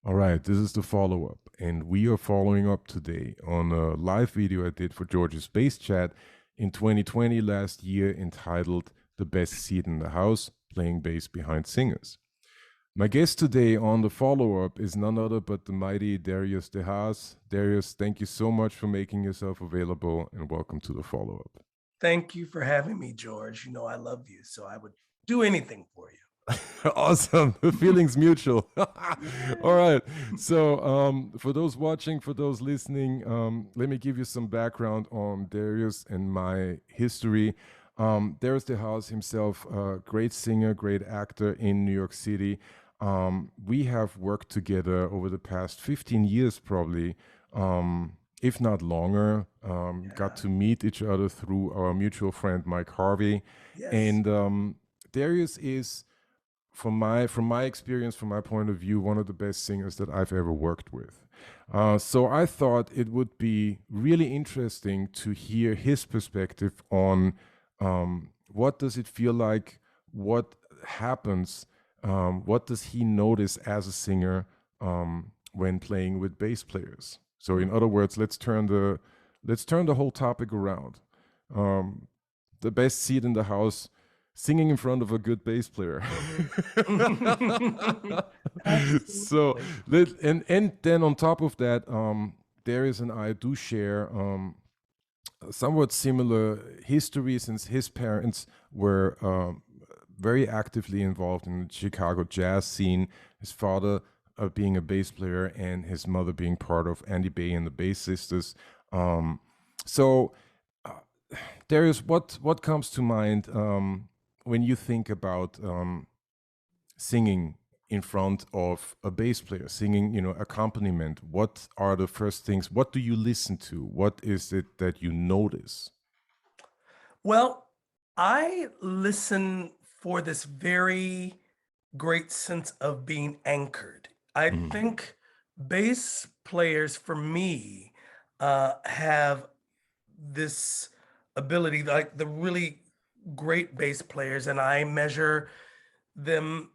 All right, this is the follow up, and we are following up today on a live video I did for George's Bass Chat in 2020 last year entitled The Best Seat in the House Playing Bass Behind Singers. My guest today on the follow up is none other but the mighty Darius de Haas. Darius, thank you so much for making yourself available and welcome to the follow up. Thank you for having me, George. You know I love you, so I would do anything for you. Awesome. The feeling's mutual. All right. So, for those watching, for those listening, let me give you some background on Darius and my history. Darius de Haas himself, a great singer, great actor in New York City. We have worked together over the past 15 years, probably, if not longer. Got to meet each other through our mutual friend, Mike Harvey. Yes. And Darius is, from my experience, from my point of view, one of the best singers that I've ever worked with. So I thought it would be really interesting to hear his perspective on what does it feel like, what happens, what does he notice as a singer when playing with bass players. So in other words, let's turn the whole topic around. The best seat in the house, singing in front of a good bass player. So, and then on top of that, Darius and I do share somewhat similar history, since his parents were very actively involved in the Chicago jazz scene. His father being a bass player and his mother being part of Andy Bay and the Bass Sisters. So, Darius, what comes to mind when you think about singing in front of a bass player, singing, accompaniment? What are the first things? What do you listen to? What is it that you notice? Well, I listen for this very great sense of being anchored. I think bass players, for me, have this ability, like the really great bass players, and I measure them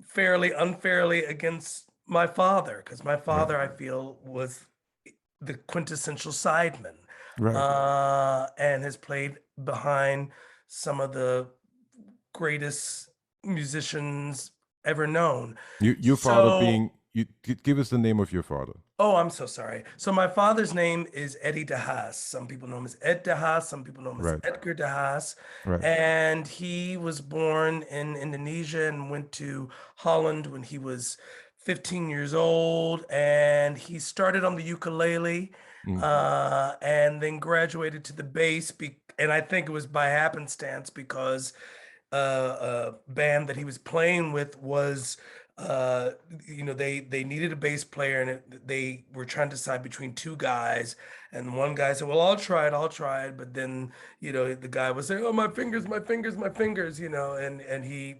fairly unfairly against my father, because my father, I feel, was the quintessential sideman, Right. and has played behind some of the greatest musicians ever known. Your father So, being, give us the name of your father. oh, I'm so sorry. So my father's name is Eddie de Haas. Some people know him as Ed de Haas. Some people know him as Right. Edgar de Haas. Right. And he was born in Indonesia and went to Holland when he was 15 years old. And he started on the ukulele, and then graduated to the bass. And I think it was by happenstance, because a band that he was playing with was they needed a bass player, and they were trying to decide between two guys, and one guy said, well, I'll try it, but then the guy was saying, oh, my fingers, my fingers, my fingers, and he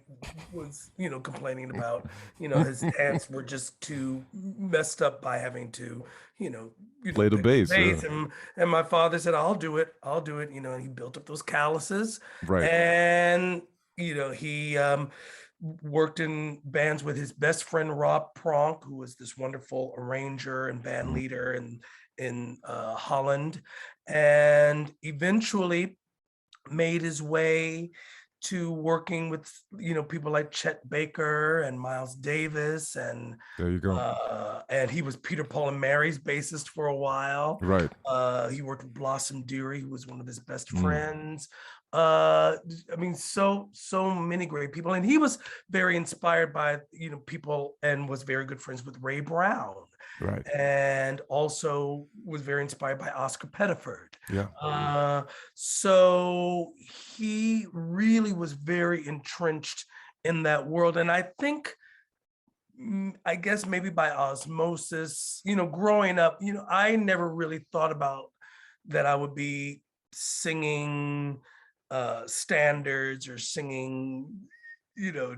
was complaining about his hands were just too messed up by having to Play the pick the bass. bass. And my father said, I'll do it, and he built up those calluses. Right. And he worked in bands with his best friend Rob Pronk, who was this wonderful arranger and band leader in Holland, and eventually made his way to working with people like Chet Baker and Miles Davis, and There you go. and he was Peter, Paul and Mary's bassist for a while. Right. He worked with Blossom Dearie, who was one of his best friends. I mean, so many great people, and he was very inspired by people, and was very good friends with Ray Brown. Right. And also was very inspired by Oscar Pettiford. Yeah. So he really was very entrenched in that world. And I think, I guess maybe by osmosis, growing up, I never really thought about that I would be singing standards or singing,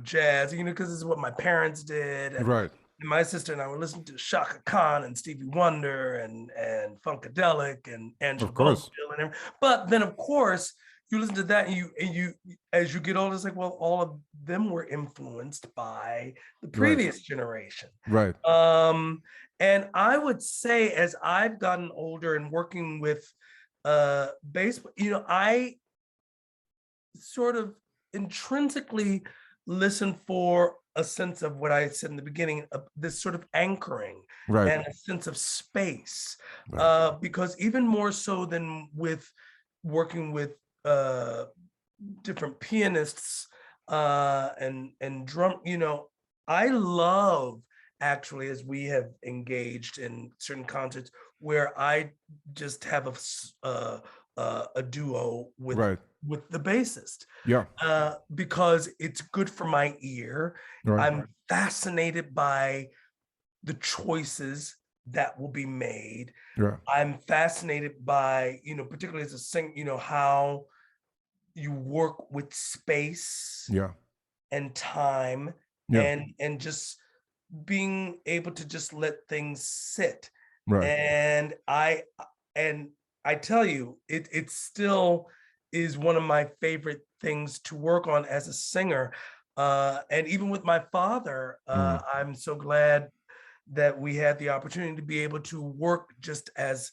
jazz, because this is what my parents did. And Right. my sister and I were listening to Shaka Khan and Stevie Wonder and Funkadelic and Angela Of course. Bofill and everything. But then, of course, you listen to that, and you as you get older, it's like, well, all of them were influenced by the Right. previous generation. Right. And I would say, as I've gotten older and working with baseball, I sort of intrinsically listen for a sense of what I said in the beginning, of this sort of anchoring Right. and a sense of space. Right. Because even more so than with working with different pianists and drum, I love, actually, as we have engaged in certain concerts where I just have a duo Right. with the bassist, Yeah. because it's good for my ear. Right. I'm fascinated by the choices that will be made. Yeah. I'm fascinated by, particularly as a singer, how you work with space Yeah. and time, Yeah. and just being able to just let things sit. Right. And I tell you, it still is one of my favorite things to work on as a singer. And even with my father, I'm so glad that we had the opportunity to be able to work just as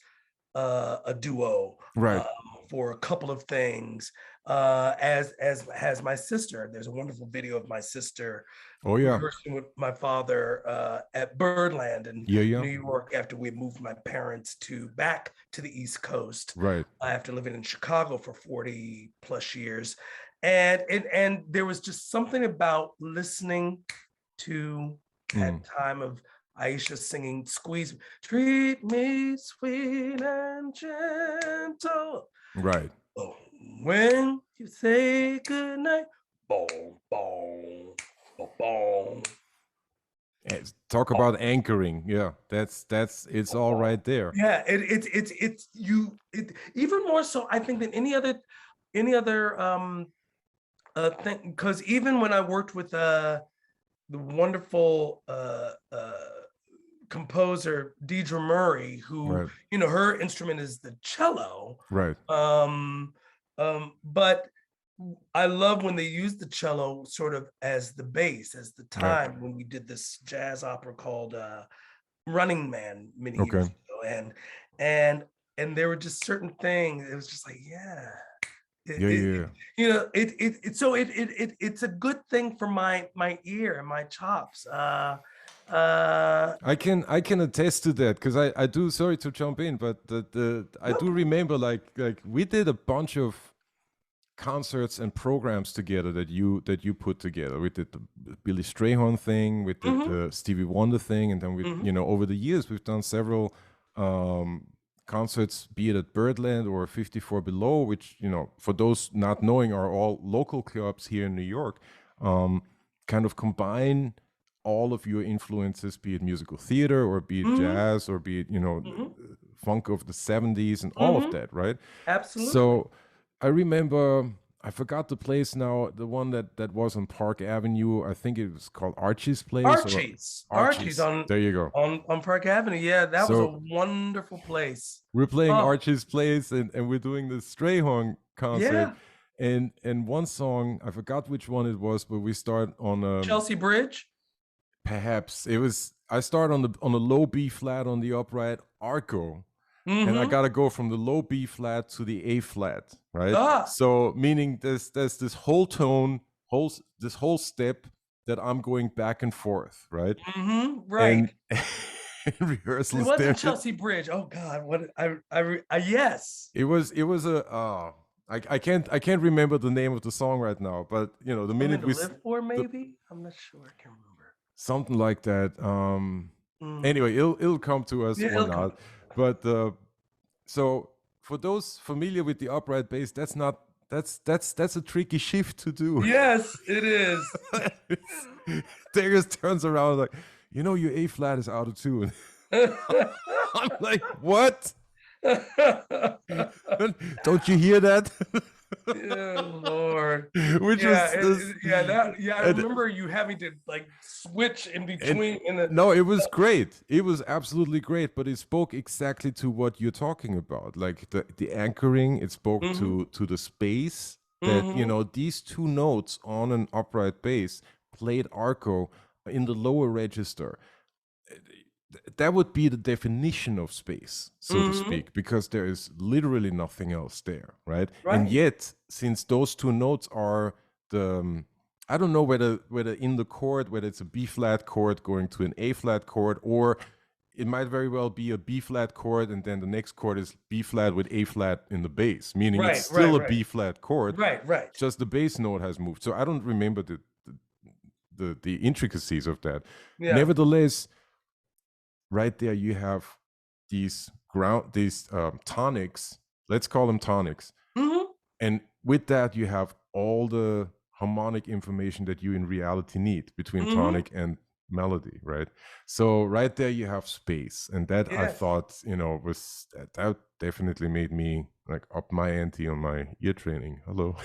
a duo, Right. for a couple of things. As has my sister. There's a wonderful video of my sister Oh yeah. rehearsing with my father at Birdland in Yeah. Yeah. New York, after we moved my parents back to the East Coast, Right. after living in Chicago for 40 plus years. And there was just something about listening to that time of Aisha singing "Squeeze, Treat Me Sweet and Gentle." Right. Oh, when you say goodnight, boom, boom, boom, boom, Talk about anchoring. Yeah. That's it's all boom. right there. Yeah, it's you. Even more so, I think, than any other thing, because even when I worked with the wonderful composer Deidre Murray, who, Right. her instrument is the cello. Right. But I love when they use the cello sort of as the bass, as the Right. time when we did this jazz opera called Running Man many years Okay. ago. And there were just certain things. It was just like, yeah. Yeah. Yeah. It's a good thing for my ear and my chops. I can attest to that because I do. Sorry to jump in, but I do remember like we did a bunch of concerts and programs together that you put together. We did the Billy Strayhorn thing, we did the Stevie Wonder thing, and then we over the years we've done several concerts, be it at Birdland or 54 Below, which for those not knowing are all local clubs here in New York. Kind of combine all of your influences, be it musical theater or be it jazz or be it funk of the 70s and all of that, right? Absolutely. So I remember, I forgot the place now, the one that was on Park Avenue. I think it was called Archie's Place. Archie's on There you go. on Park Avenue. Yeah, that was a wonderful place. We're playing Archie's Place and we're doing the Strayhorn concert. Yeah. And one song, I forgot which one it was, but we start on Chelsea Bridge. Perhaps it was. I start on the low B flat on the upright Arco, and I gotta go from the low B flat to the A flat, right? So meaning there's this whole tone, this whole step that I'm going back and forth, right? Right. And rehearsals. It wasn't Chelsea Bridge. Oh God, what I yes. It was a. I can't remember the name of the song right now, but the minute we live for, maybe I'm not sure. I can't remember. Something like that. Anyway, it'll come to us or not. But so for those familiar with the upright bass, that's a tricky shift to do. Yes, it is. Darius turns around like, your A flat is out of tune. I'm like, what? Don't you hear that? Yeah, Lord. Which Yeah, was this, yeah, I and, remember you having to like switch in and between in the no, it was great. It was absolutely great, but it spoke exactly to what you're talking about, like the anchoring. It spoke mm-hmm, to the space that mm-hmm, these two notes on an upright bass played arco in the lower register. That would be the definition of space, so to mm-hmm, speak, because there is literally nothing else there, right? And right, yet, since those two notes are the I don't know whether in the chord, whether it's a B flat chord going to an A flat chord, or it might very well be a B flat chord and then the next chord is B flat with A flat in the bass, meaning it's right, right, still a right, B flat chord, right, right. just the bass note has moved. So I don't remember the intricacies of that. Yeah. Nevertheless, right there you have these tonics. Let's call them tonics, Mm-hmm. and with that you have all the harmonic information that you in reality need between Mm-hmm. tonic and melody, right? So right there you have space, and that I Yes. thought was that definitely made me like up my ante on my ear training. Hello.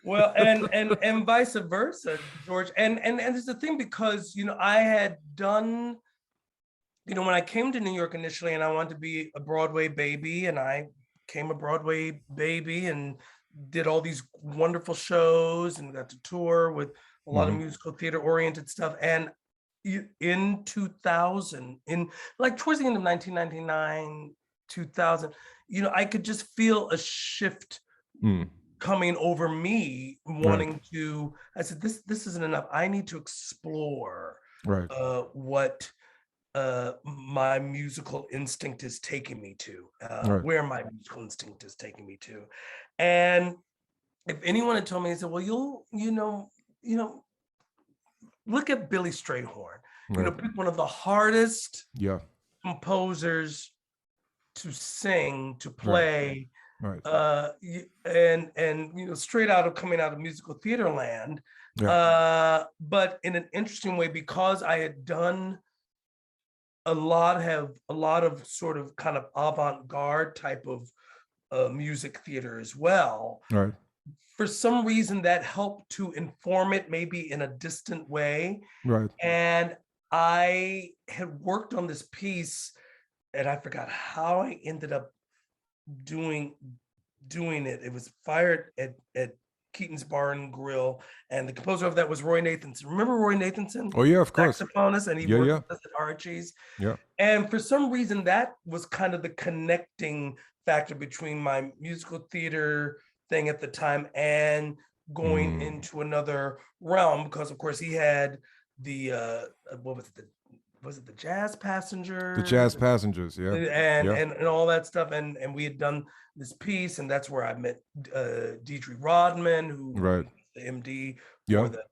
Well, and vice versa, George. And it's the thing because I had done, when I came to New York initially and I wanted to be a Broadway baby, and I came a Broadway baby and did all these wonderful shows and got to tour with a lot of Hmm. musical theater oriented stuff. And in 2000, in like towards the end of 1999, 2000, I could just feel a shift Mm. coming over me Right, wanting to. I said, this isn't enough. I need to explore right, what my musical instinct is taking me to, right. where my musical instinct is taking me to. And if anyone had told me, they said, well, you know, look at Billy Strayhorn, Right. pick one of the hardest Yeah. composers to sing, to Right. play, Right. and straight out of coming out of musical theater land, Yeah. but in an interesting way because I had done a lot of sort of kind of avant-garde type of music theater as well. Right. For some reason, that helped to inform it, maybe in a distant way. Right. And I had worked on this piece, and I forgot how I ended up doing doing it. It was fired at Keaton's Bar and Grill, and the composer of that was Roy Nathanson. Remember Roy Nathanson, Oh yeah, of course. saxophonist, and he Yeah, worked yeah, with us at Archie's. yeah. And for some reason, that was kind of the connecting factor between my musical theater thing at the time and going Mm. into another realm, because of course he had the what was it the Jazz The Passengers Jazz Passengers. Yeah, and yeah. and all that stuff, and we had done this piece, and that's where I met Deidre Rodman, who Right. was the MD for Yeah. the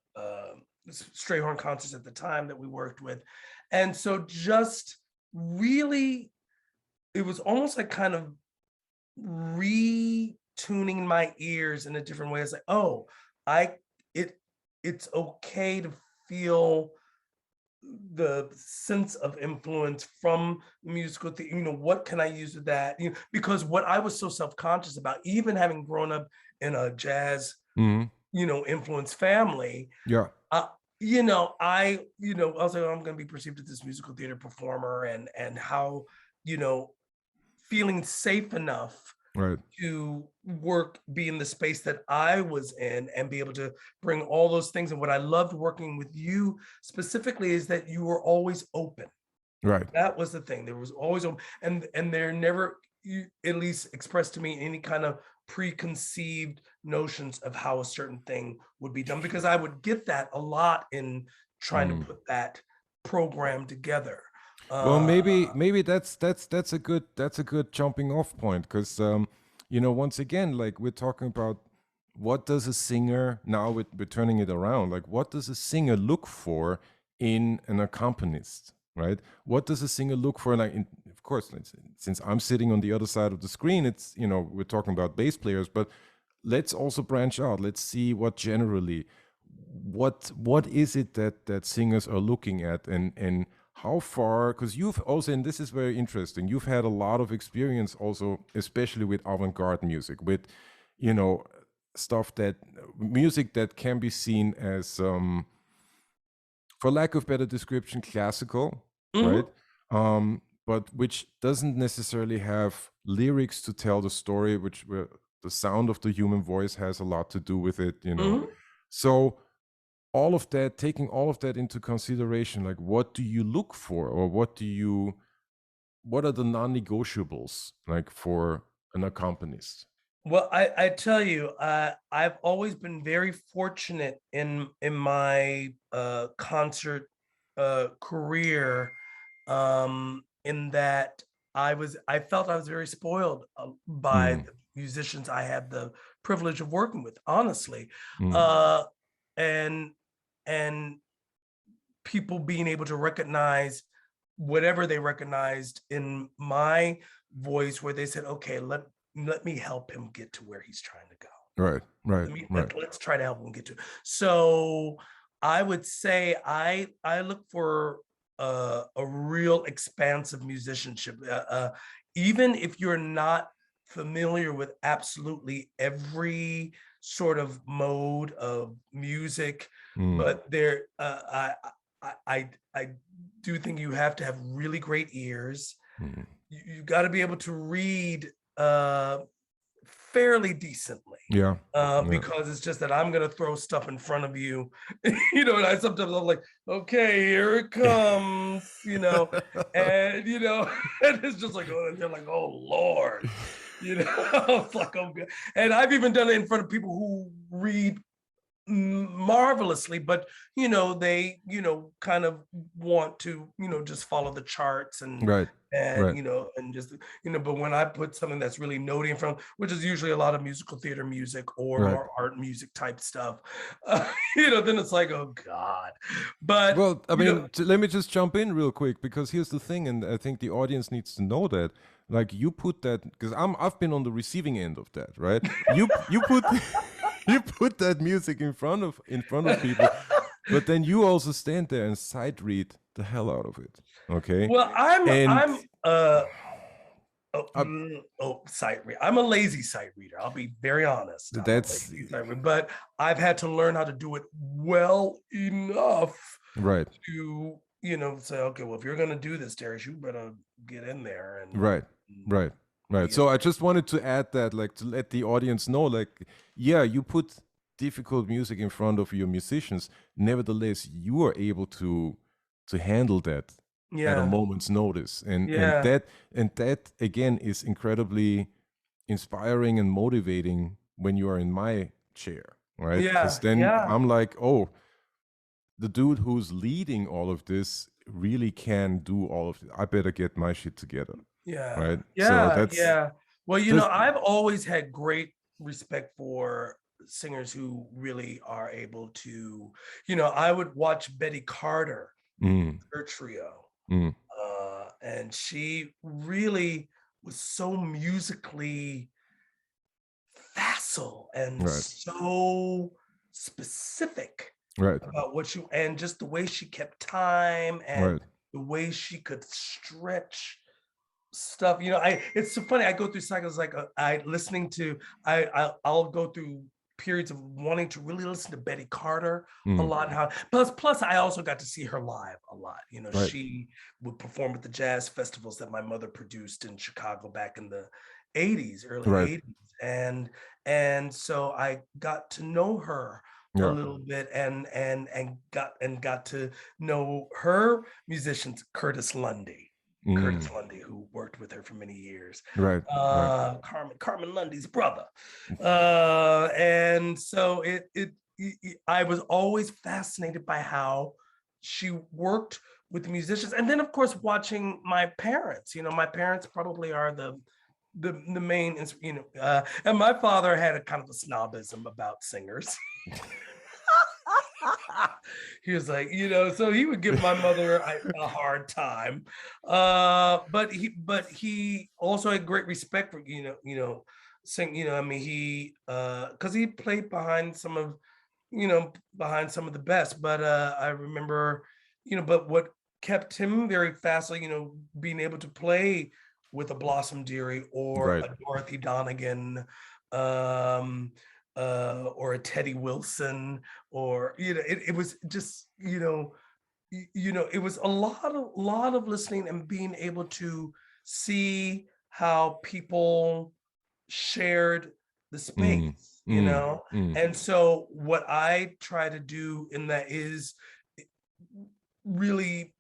Strayhorn concerts at the time that we worked with. And so just really, it was almost like kind of retuning my ears in a different way. It's like, oh, I it it's okay to feel the sense of influence from musical theater. What can I use with that? Because what I was so self-conscious about, even having grown up in a jazz, Hmm. influenced family, Yeah. uh, I was like, oh, I'm going to be perceived as this musical theater performer, and how, you know, feeling safe enough Right. to be in the space that I was in and be able to bring all those things. And what I loved working with you specifically is that you were always open. Right. That was the thing. There was always open, and there never, you at least expressed to me, any kind of preconceived notions of how a certain thing would be done, because I would get that a lot in trying to Mm. put that program together. Well, Uh, maybe that's a good jumping off point, because once again, like we're talking about, what does a singer, now we're turning it around, like what does a singer look for in an accompanist, right? What does a singer look for, like of course, since I'm sitting on the other side of the screen, it's we're talking about bass players, but let's also branch out. Let's see what is it that singers are looking at, and how far, because you've also, and this is very interesting, you've had a lot of experience also, especially with avant-garde music, with you know stuff that music that can be seen as for lack of better description, classical, right? Mhm. But which doesn't necessarily have lyrics to tell the story, which where the sound of the human voice has a lot to do with it, you know. Mhm. So all of that, taking all of that into consideration, like what do you look for, or what are the non-negotiables like for an accompanist? Well, I tell you, I've always been very fortunate in my concert career, in that I felt I was very spoiled by Mm, the musicians I had the privilege of working with, honestly, mm, uh, and and people being able to recognize whatever they recognized in my voice, where they said, "Okay, let me help him get to where he's trying to go. right, right, right. Let's try to help him get to." So I would say I look for a real expansive musicianship. Even if you're not familiar with absolutely every sort of mode of music, Mm, but I do think you have to have really great ears. mm. You got to be able to read fairly decently, Yeah, yeah, because it's just that I'm gonna throw stuff in front of you, and I sometimes I'm like, okay, here it comes, and and it's just like, oh, and they're like, oh Lord, it's like, oh God. And I've even done it in front of people who read marvelously, but they kind of want to just follow the charts right, and right, and just but when I put something that's really notey in front, which is usually a lot of musical theater music or right. more art music type stuff, then it's like, oh God. But Well, I mean, let me just jump in real quick, because here's the thing, and I think the audience needs to know that, like, you put that, because I've been on the receiving end of that, right? You put you put that music in front of people, but then you also stand there and sight read the hell out of it, okay? well, And I'm I, sight read. I'm a lazy sight reader. I'll be very honest. I'm a that's lazy sight reader, but I've had to learn how to do it well enough right, to, say, okay, well, if you're going to do this, Darius, you better get in there right, and right, right. be in So I there. just wanted to add that, like, to let the audience know, like, yeah, you put difficult music in front of your musicians. Nevertheless, you are able to handle that at a Yeah, moment's notice, and yeah, that again is incredibly inspiring and motivating when you are in my chair, right? Because yeah, then yeah, I'm like, oh, the dude who's leading all of this really can do all of it. I better get my shit together, yeah, right? So yeah, that's yeah. Well, just I've always had great respect for singers who really are able to, I would watch Betty Carter, mm, her trio, mm, and she really was so musically facile and right, so specific right, about what you and just the way she kept time and right. the way she could stretch stuff. It's so funny. I go through cycles like I listening to I'll go through periods of wanting to really listen to Betty Carter a Mm, lot. How plus I also got to see her live a lot. right, She would perform at the jazz festivals that my mother produced in Chicago back in the 80s, early right. 80s. And so I got to know her a Yeah. little bit and got to know her musicians, Mm, Curtis Lundy, who worked with her for many years, right, right. Carmen Lundy's brother, and so I was always fascinated by how she worked with musicians, and then of course watching my parents. My parents probably are the main, and my father had a kind of a snobism about singers. He was like, so he would give my mother a hard time. But he also had great respect for, sing, I mean, because he played behind some of the best. But I remember, but what kept him very facile, being able to play with a Blossom Dearie or Right. a Dorothy Donegan, um, or a Teddy Wilson, or it was just it was a lot of listening and being able to see how people shared the Mm, space, mm, mm. and so what I try to do in that is really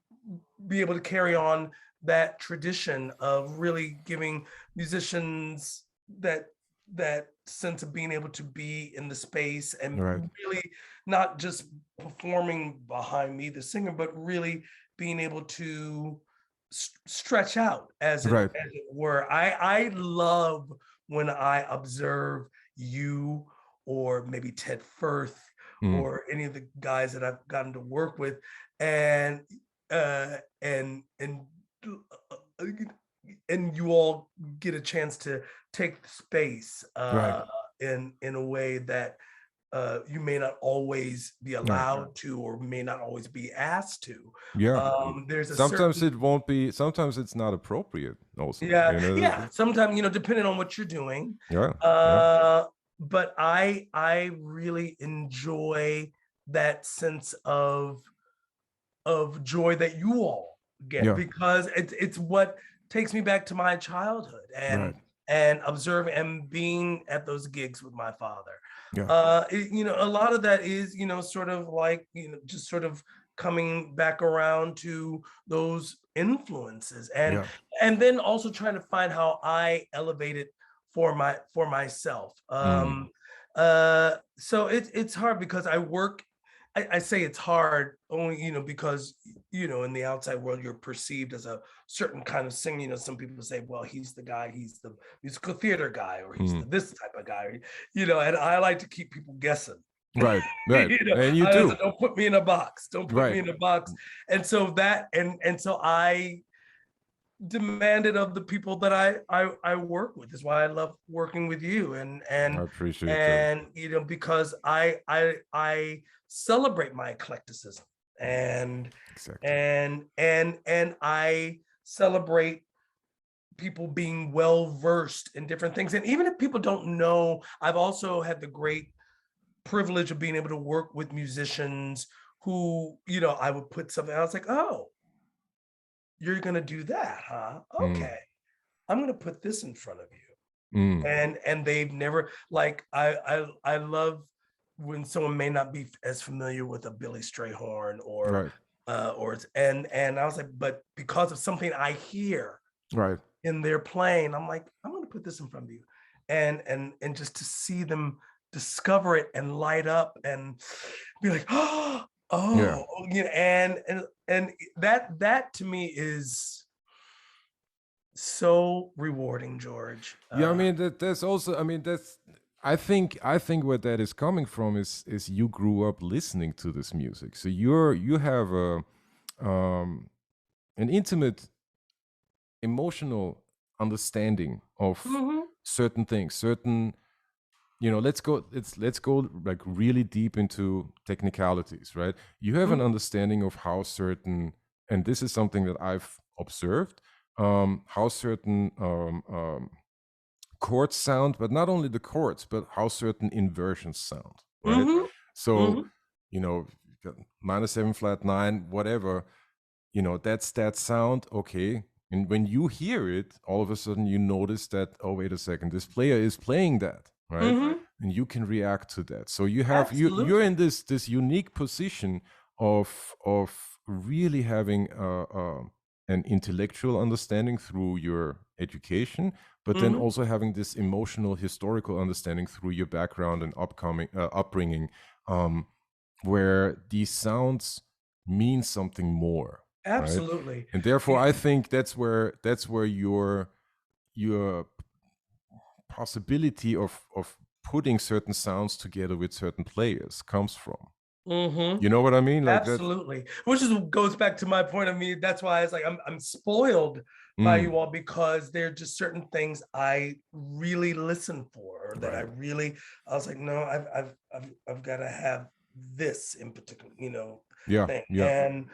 be able to carry on that tradition of really giving musicians that sense of being able to be in the space and Right, really not just performing behind me, the singer, but really being able to stretch out, right. as it were. I love when I observe you, or maybe Ted Firth, Mm, or any of the guys that I've gotten to work with, and uh and uh, and you all get a chance to take the space right, in a way that you may not always be right. allowed to, or may not always be asked to. Yeah. There's a Sometimes certain it won't be, sometimes it's not appropriate also, yeah, you know? yeah. Sometimes, depending on what you're doing. Yeah, yeah, Uh, but I really enjoy that sense of joy that you all get, yeah, because it's what takes me back to my childhood, right. and observing and being at those gigs with my father. Yeah, A lot of that is, sort of like, just sort of coming back around to those influences, yeah. and then also trying to find how I elevate it for myself. Mm, So it's hard because I say it's hard only, because, in the outside world, you're perceived as a certain kind of singer. Some people say, well, he's the guy, he's the musical theater guy, or he's mm. the this type of guy, and I like to keep people guessing. Right, right. And you I do. said, don't put me in a box. Don't put Right, me in a box. And so I demanded of the people that I work with. Is why I love working with you, I appreciate that. and because I celebrate my eclecticism, and Exactly. I celebrate people being well versed in different things. And even if people don't know, I've also had the great privilege of being able to work with musicians who, I would put something, I was like, oh, you're gonna do that, huh? Mm, Okay, I'm gonna put this in front of you. mm. And they've never, like, I love when someone may not be as familiar with a Billy Strayhorn, Right, and I was like, but because of something I hear right. in their playing, I'm like, I'm gonna put this in front of you. And just to see them discover it and light up and be like, oh, Yeah. and that to me is so rewarding, George. Yeah, I mean that's also, I mean that's, I think where that is coming from is you grew up listening to this music. So you have a an intimate emotional understanding of Mhm, certain things, certain, let's go like really deep into technicalities, right? You have an mhm, understanding of how certain, and this is something that I've observed, how certain chords sound, but not only the chords, but how certain inversions sound, right? mhm, So, mhm, you know, minor seven flat nine, whatever, that's that sound, okay. And when you hear it, all of a sudden you notice that, oh, wait a second, this player is playing that, right? mhm. And you can react to that. So you're Absolutely. in this unique position of really having an intellectual understanding through your education, but then Mhm, also having this emotional historical understanding through your background and upbringing, um, where these sounds mean something more, right? absolutely. And therefore I think that's where your possibility of putting certain sounds together with certain players comes from. Mhm. You know what I mean? Like that's Absolutely. Which goes back to my point of me. That's why it's like I'm spoiled by mm, you all, because there are just certain things I really listen for, or that right. I was like, no, I've got to have this in particular, Yeah, thing. yeah. And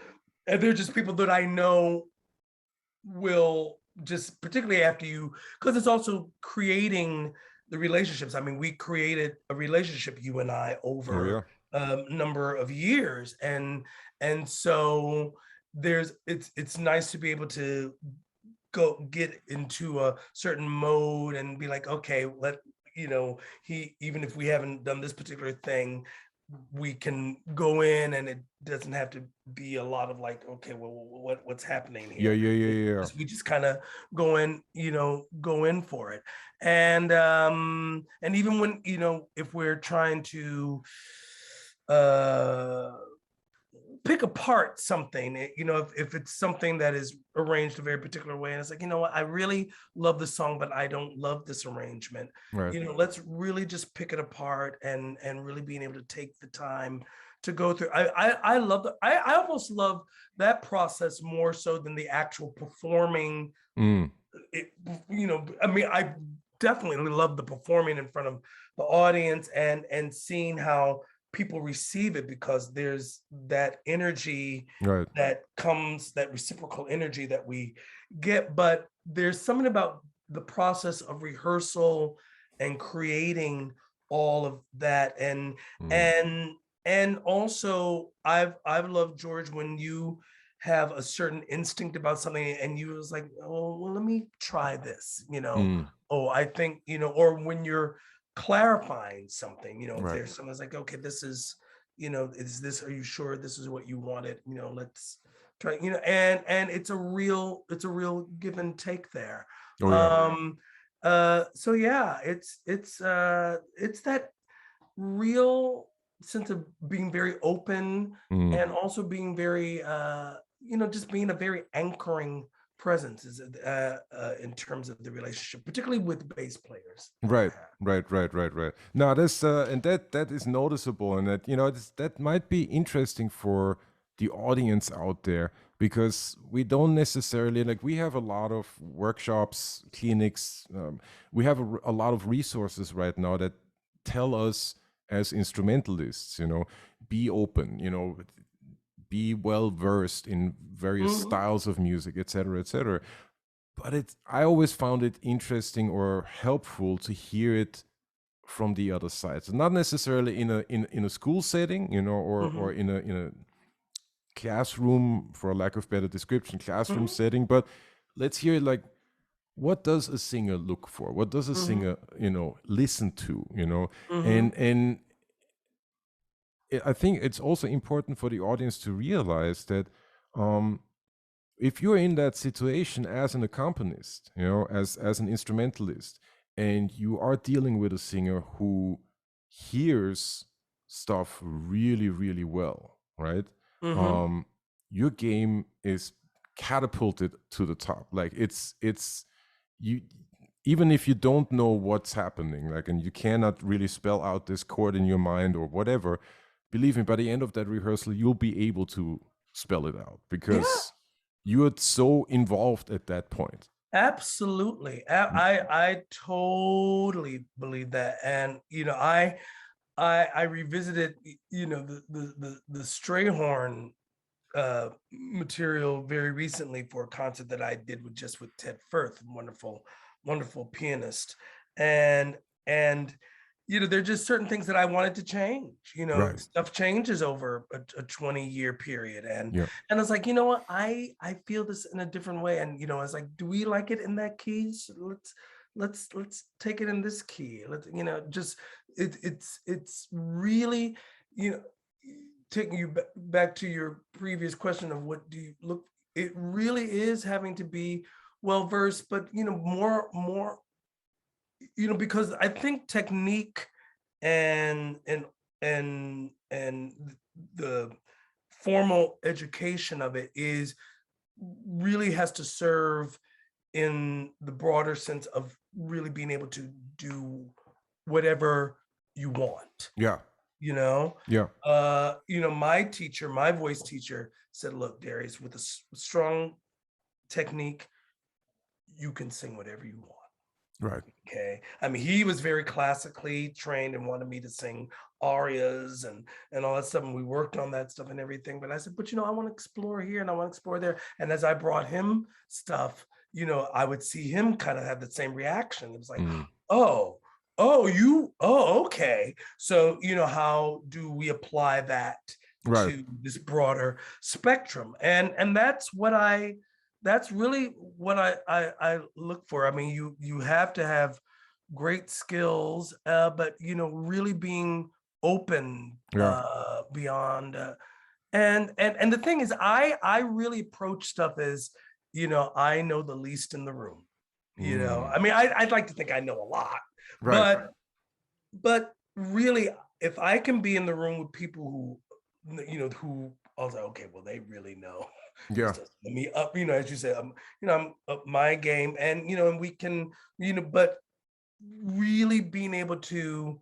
they're just people that I know will just, particularly after you, because it's also creating the relationships. I mean, we created a relationship, you and I, Oh over yeah. a number of years, and so it's nice to be able to go get into a certain mode and be like, okay, he, even if we haven't done this particular thing, we can go in and it doesn't have to be a lot of like, okay, well, what's happening Yeah, here? yeah, yeah, yeah. We just kind of go in for it. And even when, if we're trying to uh pick apart something, if it's something that is arranged a very particular way, and it's like, you know what, I really love the song, but I don't love this arrangement. Right. Let's really just pick it apart and really being able to take the time to go through. I love I almost love that process more so than the actual performing Mm, it. I mean, I definitely love the performing in front of the audience and seeing how people receive it, because there's that energy right. that comes, that reciprocal energy that we get. But there's something about the process of rehearsal and creating all of that. and Mm, and and also, I've loved, George, when you have a certain instinct about something and you was like, oh, well, let me try this. mm, Oh, I think, or when you're clarifying something, if right. there's someone's like, okay, this is, is this, are you sure this is what you wanted? Let's try, and it's a real give and take there. Oh yeah. So yeah, it's that real sense of being very open, Mm, and also being very just being a very anchoring presence, is in terms of the relationship, particularly with bass players that I right. have. Right. Right. Right. Right. Now this and that is noticeable, and that that might be interesting for the audience out there, because we don't necessarily, like, we have a lot of workshops, clinics, we have a lot of resources right now that tell us as instrumentalists, be open, be well versed in various Mhm, styles of music, etc., etc. But I always found it interesting or helpful to hear it from the other side. So not necessarily in a school setting, or mhm, in a classroom, for a lack of better description, classroom mhm, setting. But let's hear it, like, what does a singer look for? What does a mhm, singer, listen to? mhm, And I think it's also important for the audience to realize that, um, if you're in that situation as an accompanist, as an instrumentalist, and you are dealing with a singer who hears stuff really, really well, right? mhm. Um, your game is catapulted to the top. Like, it's you, even if you don't know what's happening, like, and you cannot really spell out this chord in your mind or whatever, believe me, by the end of that rehearsal, you'll be able to spell it out, Yeah, because you're so involved at that point. absolutely. Mm, I totally believe that. And I revisited, the Strayhorn material very recently for a concert that I did with Ted Firth, wonderful, wonderful pianist. And there are just certain things that I wanted to change. right. Stuff changes over a 20-year period. And Yeah. and I was like, you know what, I feel this in a different way. And I was like, do we like it in that key? So let's take it in this key. Let's, just it's really, you know taking you back to your previous question of what do you look, it really is having to be well versed, but more, because I think technique and and the formal education of it is really has to serve in the broader sense of really being able to do whatever you want. Yeah. you know Yeah. my teacher, my voice teacher, said, look, Darius, with a strong technique, you can sing whatever you want. Right. Okay, I mean, he was very classically trained and wanted me to sing arias and all that stuff, and we worked on that stuff and everything. But I said, but I want to explore here and I want to explore there. And as I brought him stuff, I would see him kind of have the same reaction. It was like, Mm, oh, okay. So, how do we apply that Right. to this broader spectrum? And that's really what I look for. I mean, you have to have great skills, but really being open Yeah. beyond and the thing is, I really approach stuff as, I know the least in the room. Mm. I mean, I'd like to think I know a lot, Right. but really, if I can be in the room with people who I was like, okay, well, they really know this Yeah. doesn't let me up, as you said, I'm up my game, and we can, but really being able to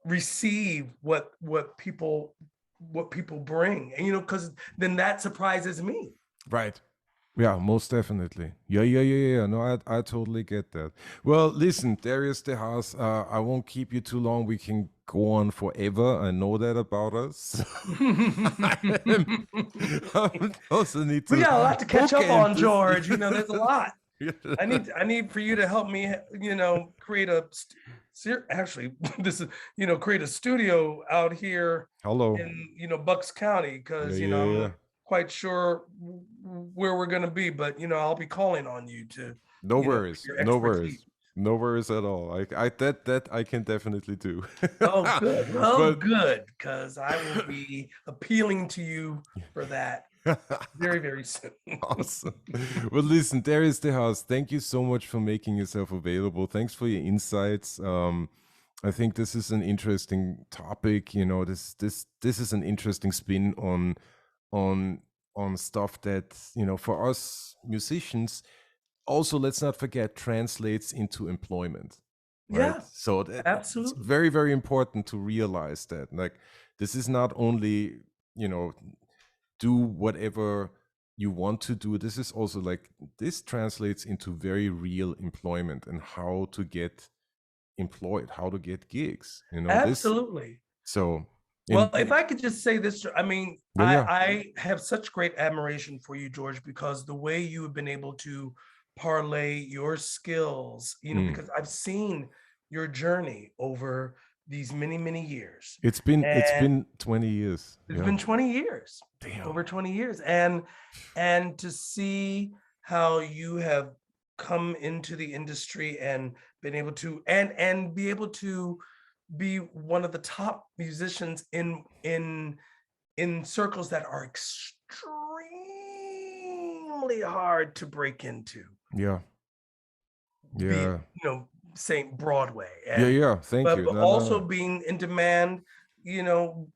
receive what people bring, and because then that surprises me. Right. Yeah, most definitely. Yeah. No, I totally get that. Well, listen, Darius de Haas, I won't keep you too long. We can go on forever. I know that about us. I also need We to got a lot to catch up bookend on, this. George. There's a lot. I need for you to help me, create actually, this is, create a studio out here Hello. in, Bucks County, Yeah, because, yeah, I'm yeah. not quite sure where we're going to be, but, I'll be calling on you to, No for worries. your No expertise. worries. No worries at all. I that I can definitely do. Oh, good. Well, But good, because I will be appealing to you for that very, very soon. awesome. Well, listen, Darius de Haas, thank you so much for making yourself available. Thanks for your insights. I think this is an interesting topic. This is an interesting spin on on stuff that for us musicians. Also, let's not forget translates into employment, right? Yeah, So it's absolutely. very very important to realize that like this is not only you know do whatever you want to do. This is also like this translates into very real employment and how to get employed, how to get gigs. This. Absolutely. So Well, in if I could just say this, I mean, yeah, yeah. I have such great admiration for you, George, because the way you have been able to parlay your skills, Mm. because I've seen your journey over these many, many years. It's And been 20 years. it's Yeah. been 20 years, Damn. over 20 years. And to see how you have come into the industry and been able to and be able to be one of the top musicians in circles that are extremely hard to break into, Yeah. be it, Yeah. Saint Broadway, Yeah, and yeah. Thank but you. No, no, also no. being in demand, you know,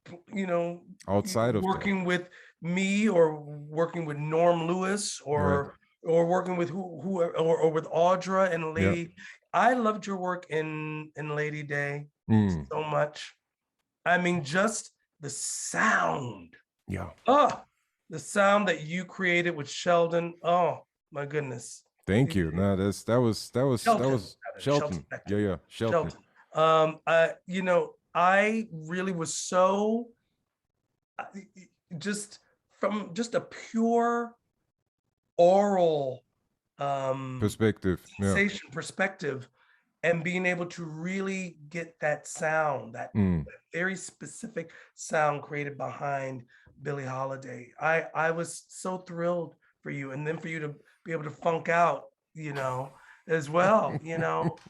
Outside of that. working with me, or working with Norm Lewis, Right. or working with who or with Audra and Yeah. Lady. I loved your work in Lady Day Mm. so much. I mean, just the sound. Yeah. Oh, the sound that you created with Sheldon. Oh my goodness. Thank you. No, that Shelton, was rather, Shelton Shelton. Spector. Yeah, yeah. Shelton. Shelton. I really was so uh, just from just a pure oral Perspective. Yeah. sensation perspective, and being able to really get that sound, that Mm. very specific sound created behind Billie Holiday. I was so thrilled for you, and then for you to be able to funk out, as well.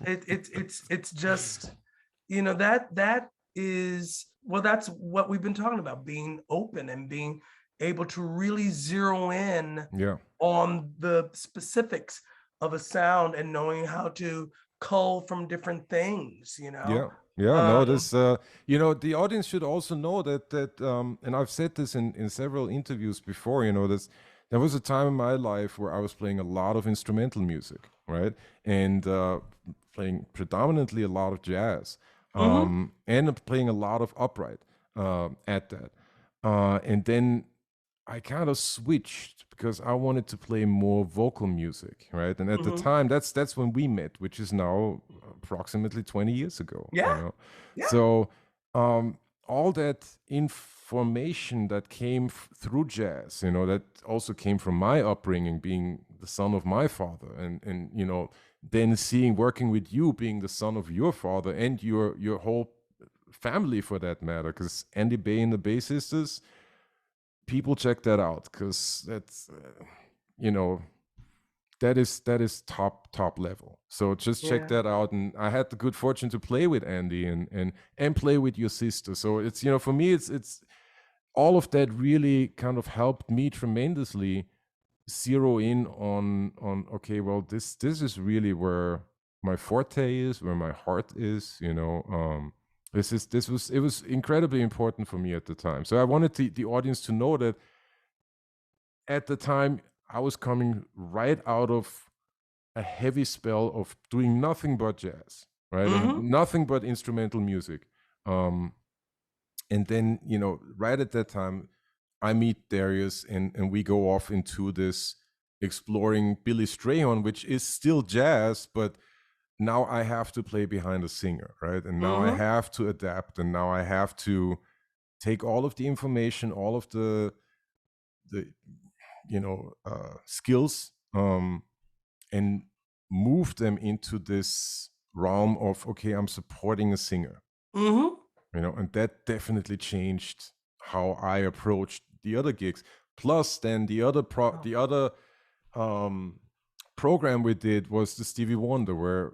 It's just, that is, well, that's what we've been talking about, being open and being able to really zero in Yeah. on the specifics of a sound, and knowing how to cull from different things, Yeah. Yeah, no, um, this the audience should also know that and I've said this in several interviews before, this there was a time in my life where I was playing a lot of instrumental music, right? And playing predominantly a lot of jazz. mhm, And playing a lot of upright at that. And then I kind of switched because I wanted to play more vocal music, right? And at the mhm. time, that's when we met, which is now approximately 20 years ago, Yeah, yeah. So all that information that came through jazz, that also came from my upbringing, being the son of my father, and then working with you, being the son of your father and your whole family for that matter, because Andy Bay and the Bay Sisters, people check that out, because that's that is top level. So just check Yeah. that out. And I had the good fortune to play with Andy and play with your sister. So it's for me, it's all of that really kind of helped me tremendously zero in on okay, well, this is really where my forte is, where my heart is. It was incredibly important for me at the time. So I wanted the audience to know that at the time I was coming right out of a heavy spell of doing nothing but jazz, right? And nothing but instrumental music. And then, right at that time, I meet Darius, and we go off into this exploring Billy Strayhorn, which is still jazz, but now I have to play behind a singer, right? And now I have to adapt, and now I have to take all of the information, all of the skills, and move them into this realm of, okay, I'm supporting a singer. And that definitely changed how I approached the other gigs. Plus, then the other program we did was the Stevie Wonder, where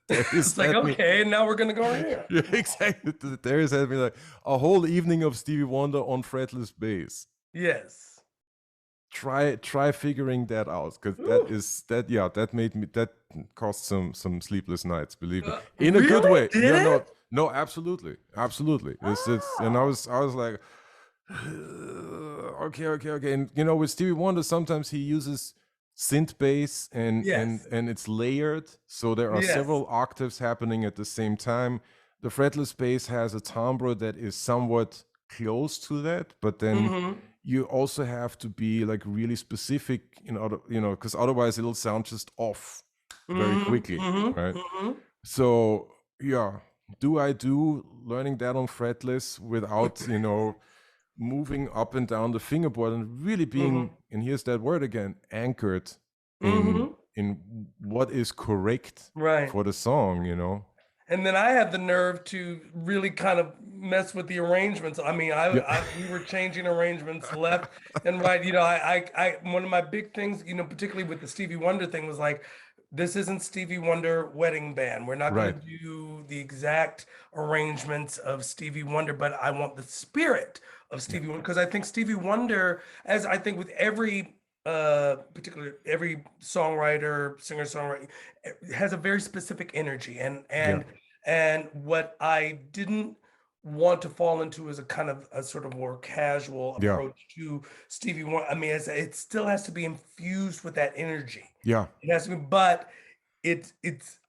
it's like, okay, now we're gonna go here. Yeah, exactly. Darius had me like a whole evening of Stevie Wonder on fretless bass. Yes. Try figuring that out, because that cost some sleepless nights, believe me, in a good way. No, absolutely. And I was like, okay. And with Stevie Wonder, sometimes he uses synth bass and it's layered, so there are several octaves happening at the same time. The fretless bass has a timbre that is somewhat close to that, but then you also have to be like really specific in order, because otherwise it'll sound just off very quickly, right? So learning that on fretless without moving up and down the fingerboard, and really being, and here's that word again, anchored in what is correct for the song, And then I had the nerve to really kind of mess with the arrangements. I mean, we were changing arrangements left and right. I one of my big things, particularly with the Stevie Wonder thing, was like, this isn't Stevie Wonder wedding band. We're not going to do the exact arrangements of Stevie Wonder, but I want the spirit of Stevie Wonder, because I think Stevie Wonder, as I think with every particularly every songwriter, singer-songwriter, has a very specific energy, and what I didn't want to fall into is a kind of a sort of more casual approach to Stevie Wonder. I mean, it still has to be infused with that energy. Yeah, it has to be, but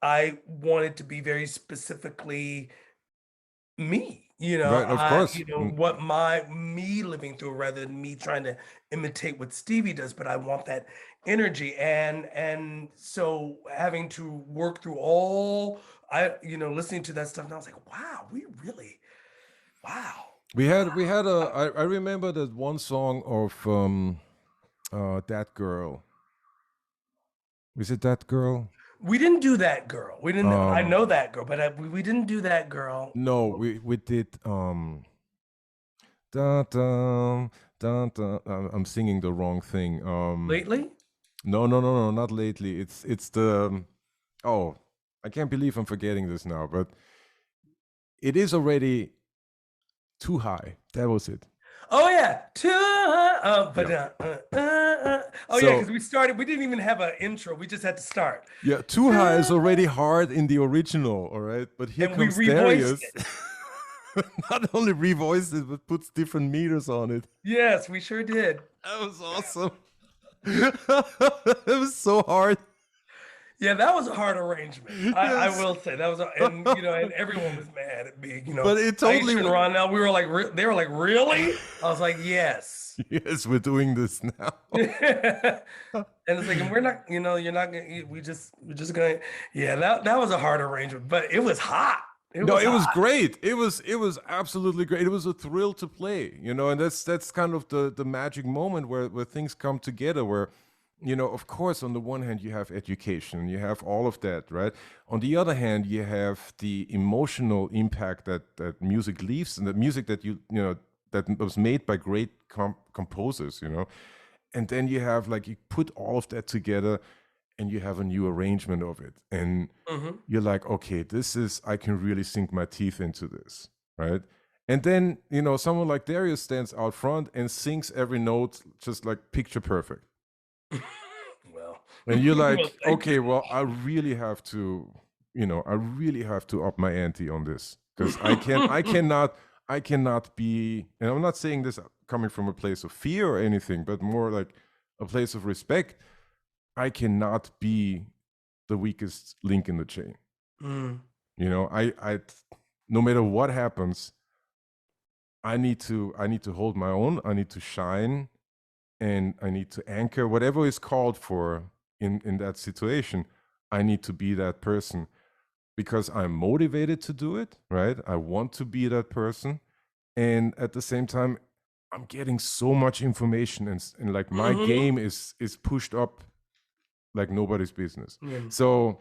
I want it to be very specifically me. right, of course. What me living through, rather than me trying to imitate what Stevie does, but I want that energy. And so having to work through listening to that stuff, and I was like, wow, wow. We had I remember that one song of That Girl. Was it That Girl? We didn't do That Girl. We didn't. I know That Girl, but we didn't do That Girl. No, we did. Da, da, da, da. I'm singing the wrong thing. Lately? No, not lately. It's the. Oh, I can't believe I'm forgetting this now, but it is already Too High. That was it. Oh yeah, because we didn't even have an intro. We just had to start. Yeah, Too High is already hard in the original, all right? But here comes Darius. Not only revoiced it, but puts different meters on it. Yes, we sure did. That was awesome. It was so hard. Yeah, that was a hard arrangement. I will say that was, and everyone was mad at me. But it totally. And Ronell, they were like, really? I was like, yes. Yes, we're doing this now. And it's like, and we're not. You're not gonna. We're just gonna. Yeah, that was a hard arrangement, but it was hot. It was great. It was absolutely great. It was a thrill to play, and that's kind of the magic moment where things come together, where of course, on the one hand, you have education, you have all of that, right? On the other hand, you have the emotional impact that music leaves, and the music that that was made by great composers, and then you have like you put all of that together, and you have a new arrangement of it, and you're like, okay, I can really sink my teeth into this, right? And then someone like Darius stands out front and sings every note just like picture perfect. Well, And you're well, like, thank you. okay, well, I really have to, up my ante on this, because I cannot be, and I'm not saying this coming from a place of fear or anything, but more like a place of respect. I cannot be the weakest link in the chain. I no matter what happens, I need to hold my own. I need to shine, and I need to anchor whatever is called for in that situation. I need to be that person because I'm motivated to do it, right? I want to be that person. And at the same time, I'm getting so much information, and like my game is pushed up like nobody's business. So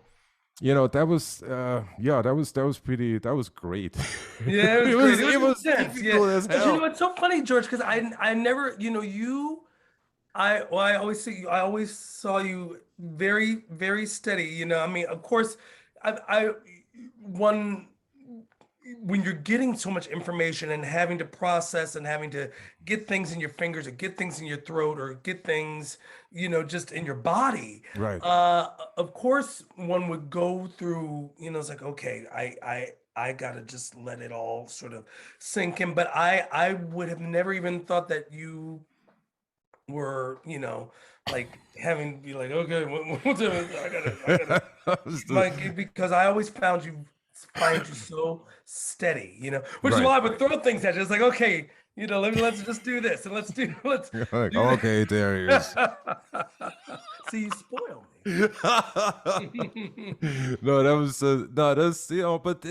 that was that was great. Yeah, it was great. It It was was intense. Yeah. difficult as But hell. it's so funny, George, because I never, I always see you, I always saw you very, very steady. I mean, of course, I one when you're getting so much information and having to process and having to get things in your fingers or get things in your throat or get things, just in your body, Right. of course one would go through, it's like, okay, I gotta just let it all sort of sink in. But I would have never even thought that you were, like having to be like, okay, like, because I always find you so steady, which is Right. why I would throw things at you. It's like, okay, let's just do this and let's Like, do okay, Darius. See, you spoil No, me. that was no, that's but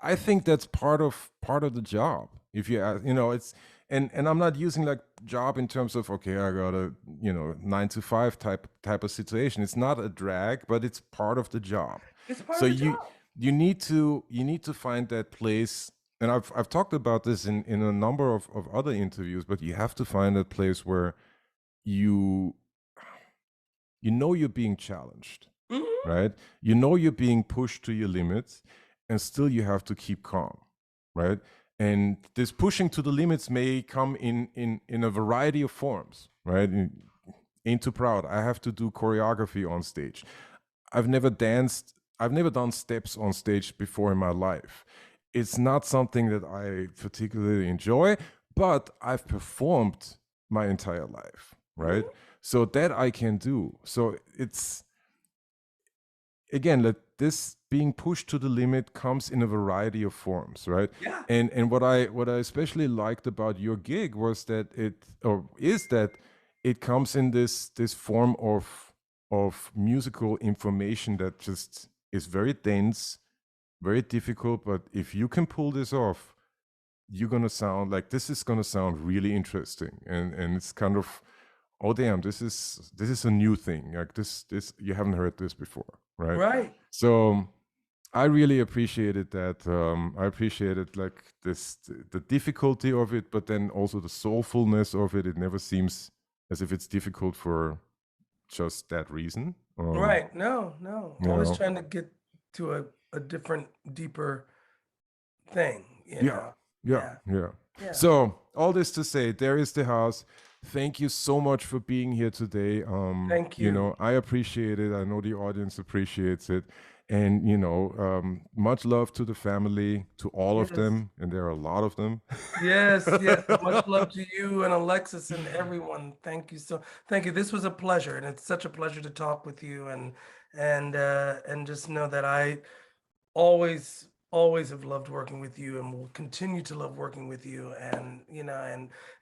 I think that's part of the job. If you ask, it's and I'm not using like job in terms of, okay, I got a 9 to 5 type of situation. It's not a drag, but it's part of the job. It's part So of the job. you need to find that place. And I've talked about this in a number of other interviews, but you have to find that place where you you're being challenged, Mhm. right? You're being pushed to your limits, and still you have to keep calm, right? And this pushing to the limits may come in a variety of forms, right? Ain't too proud. I have to do choreography on stage. I've never danced. I've never done steps on stage before in my life. It's not something that I particularly enjoy, but I've performed my entire life, right? Mhm. So that I can do. So it's again, like this being pushed to the limit comes in a variety of forms, right? Yeah. And what I especially liked about your gig was that it comes in this form of musical information that just is very dense, very difficult, but if you can pull this off, you're gonna sound like this is gonna sound really interesting, and it's kind of, oh damn, this is a new thing, like this you haven't heard this before, right? Right. So I really appreciated that. I appreciated like the difficulty of it, but then also the soulfulness of it. It never seems as if it's difficult for just that reason. Right. No, no. You Always know, trying to get to a different, deeper thing, yeah, yeah, Yeah. yeah. Yeah. So all this to say, Darius de Haas, thank you so much for being here today. Thank you. I appreciate it. I know the audience appreciates it. And much love to the family, to all of Yes. them, and there are a lot of them. Yes, yes. Much love to you and Alexis and everyone. Thank you. This was a pleasure, and it's such a pleasure to talk with you and just know that I always have loved working with you and will continue to love working with you. And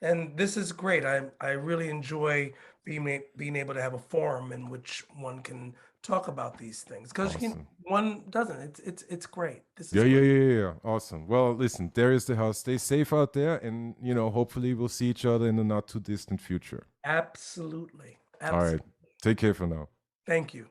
and this is great. I really enjoy being able to have a forum in which one can talk about these things, because Awesome. one doesn't. It's great. This Yeah, is yeah, great. yeah, yeah, yeah. Awesome. Well, listen, there is the house. Stay safe out there, and hopefully we'll see each other in the not too distant future. Absolutely. All right. Absolutely. Take care for now. Thank you.